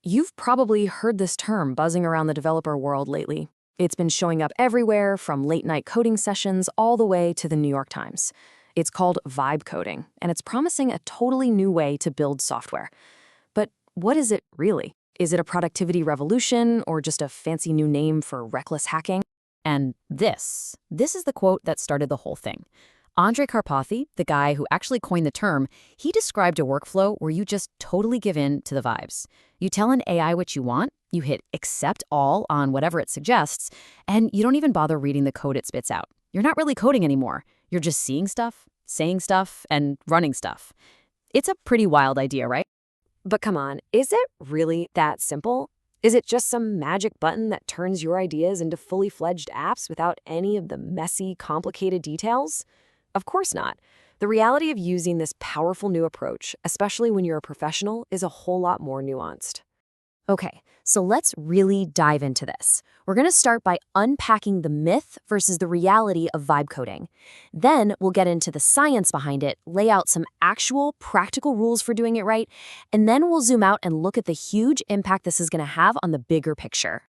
You've probably heard this term buzzing around the developer world lately. It's been showing up everywhere, from late-night coding sessions all the way to the New York Times. It's called vibe coding, and it's promising a totally new way to build software. But what is it really? Is it a productivity revolution or just a fancy new name for reckless hacking? And this is the quote that started the whole thing. Andrej Karpathy, the guy who actually coined the term, he described a workflow where you just totally give in to the vibes. You tell an AI what you want, you hit accept all on whatever it suggests, and you don't even bother reading the code it spits out. You're not really coding anymore. You're just seeing stuff, saying stuff, and running stuff. It's a pretty wild idea, right? But come on, is it really that simple? Is it just some magic button that turns your ideas into fully fledged apps without any of the messy, complicated details? Of course not. The reality of using this powerful new approach, especially when you're a professional, is a whole lot more nuanced. Okay, so let's really dive into this. We're going to start by unpacking the myth versus the reality of vibe coding. Then we'll get into the science behind it, lay out some actual practical rules for doing it right, and then we'll zoom out and look at the huge impact this is going to have on the bigger picture.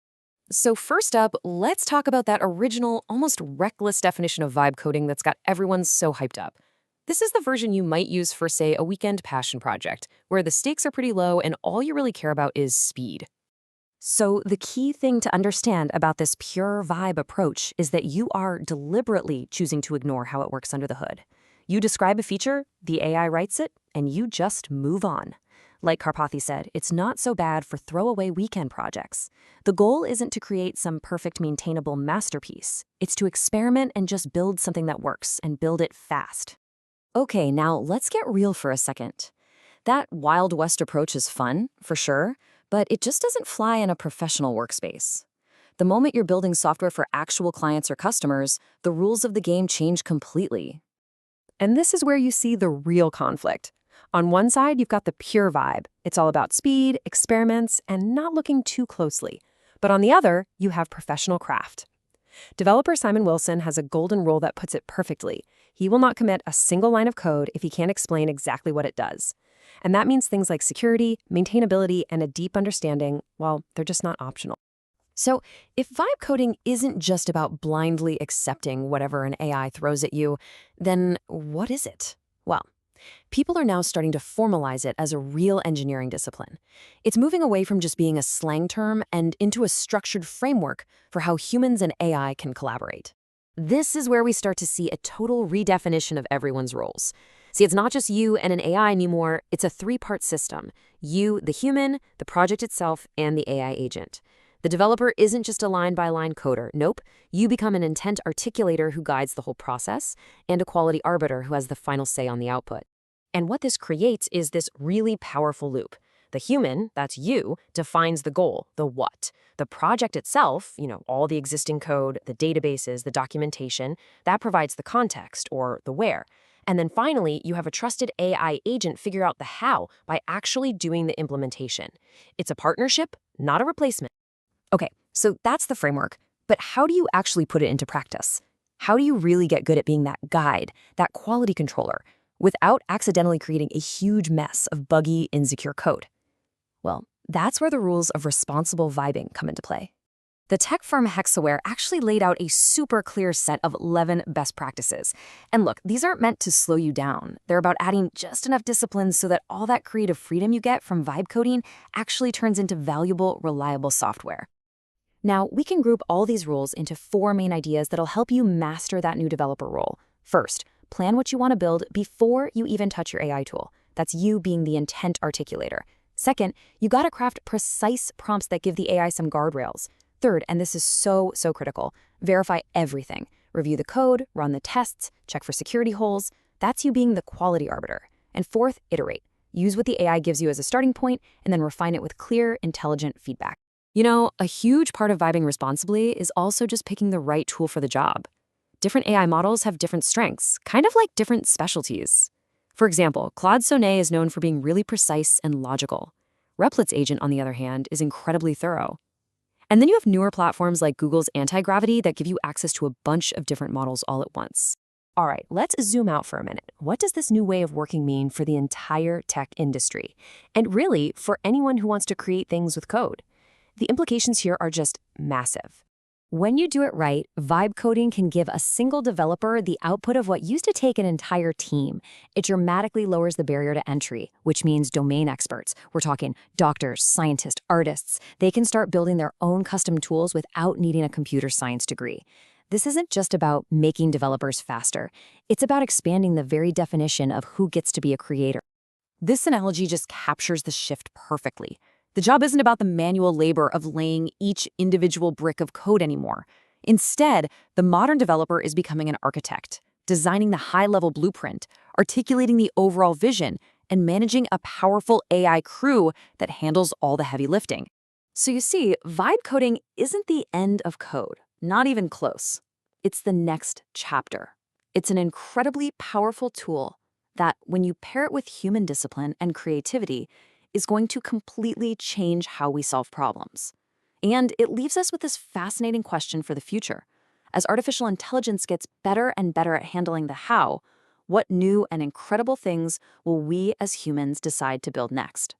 So first up, let's talk about that original, almost reckless definition of vibe coding that's got everyone so hyped up. This is the version you might use for, say, a weekend passion project, where the stakes are pretty low and all you really care about is speed. So the key thing to understand about this pure vibe approach is that you are deliberately choosing to ignore how it works under the hood. You describe a feature, the AI writes it, and you just move on. Like Karpathy said, it's not so bad for throwaway weekend projects. The goal isn't to create some perfect, maintainable masterpiece. It's to experiment and just build something that works, and build it fast. Okay, now let's get real for a second. That Wild West approach is fun, for sure, but it just doesn't fly in a professional workspace. The moment you're building software for actual clients or customers, the rules of the game change completely. And this is where you see the real conflict. On one side, you've got the pure vibe. It's all about speed, experiments, and not looking too closely. But on the other, you have professional craft. Developer Simon Wilson has a golden rule that puts it perfectly. He will not commit a single line of code if he can't explain exactly what it does. And that means things like security, maintainability, and a deep understanding, well, they're just not optional. So if vibe coding isn't just about blindly accepting whatever an AI throws at you, then what is it? Well, people are now starting to formalize it as a real engineering discipline. It's moving away from just being a slang term and into a structured framework for how humans and AI can collaborate. This is where we start to see a total redefinition of everyone's roles. See, it's not just you and an AI anymore, it's a three-part system. You, the human, the project itself, and the AI agent. The developer isn't just a line-by-line coder. Nope, you become an intent articulator who guides the whole process, and a quality arbiter who has the final say on the output. And what this creates is this really powerful loop. The human, that's you, defines the goal, the what. The project itself, all the existing code, the databases, the documentation, that provides the context, or the where. And then finally, you have a trusted AI agent figure out the how by actually doing the implementation. It's a partnership, not a replacement. Okay, so that's the framework. But how do you actually put it into practice? How do you really get good at being that guide, that quality controller, without accidentally creating a huge mess of buggy, insecure code? Well, that's where the rules of responsible vibing come into play. The tech firm Hexaware actually laid out a super clear set of 11 best practices. And look, these aren't meant to slow you down. They're about adding just enough discipline so that all that creative freedom you get from vibe coding actually turns into valuable, reliable software. Now, we can group all these rules into 4 main ideas that'll help you master that new developer role. First, plan what you want to build before you even touch your AI tool. That's you being the intent articulator. Second, you gotta craft precise prompts that give the AI some guardrails. Third, and this is so critical, verify everything. Review the code, run the tests, check for security holes. That's you being the quality arbiter. And fourth, iterate. Use what the AI gives you as a starting point and then refine it with clear, intelligent feedback. A huge part of vibing responsibly is also just picking the right tool for the job. Different AI models have different strengths, kind of like different specialties. For example, Claude Sonnet is known for being really precise and logical. Replit's agent, on the other hand, is incredibly thorough. And then you have newer platforms like Google's anti-gravity that give you access to a bunch of different models all at once. All right, let's zoom out for a minute. What does this new way of working mean for the entire tech industry? And really, for anyone who wants to create things with code? The implications here are just massive. When you do it right, vibe coding can give a single developer the output of what used to take an entire team. It dramatically lowers the barrier to entry, which means domain experts. We're talking doctors, scientists, artists. They can start building their own custom tools without needing a computer science degree. This isn't just about making developers faster. It's about expanding the very definition of who gets to be a creator. This analogy just captures the shift perfectly. The job isn't about the manual labor of laying each individual brick of code anymore. Instead, the modern developer is becoming an architect, designing the high-level blueprint, articulating the overall vision, and managing a powerful AI crew that handles all the heavy lifting. So you see, vibe coding isn't the end of code, not even close. It's the next chapter. It's an incredibly powerful tool that, when you pair it with human discipline and creativity, is going to completely change how we solve problems. And it leaves us with this fascinating question for the future. As artificial intelligence gets better and better at handling the how, what new and incredible things will we as humans decide to build next?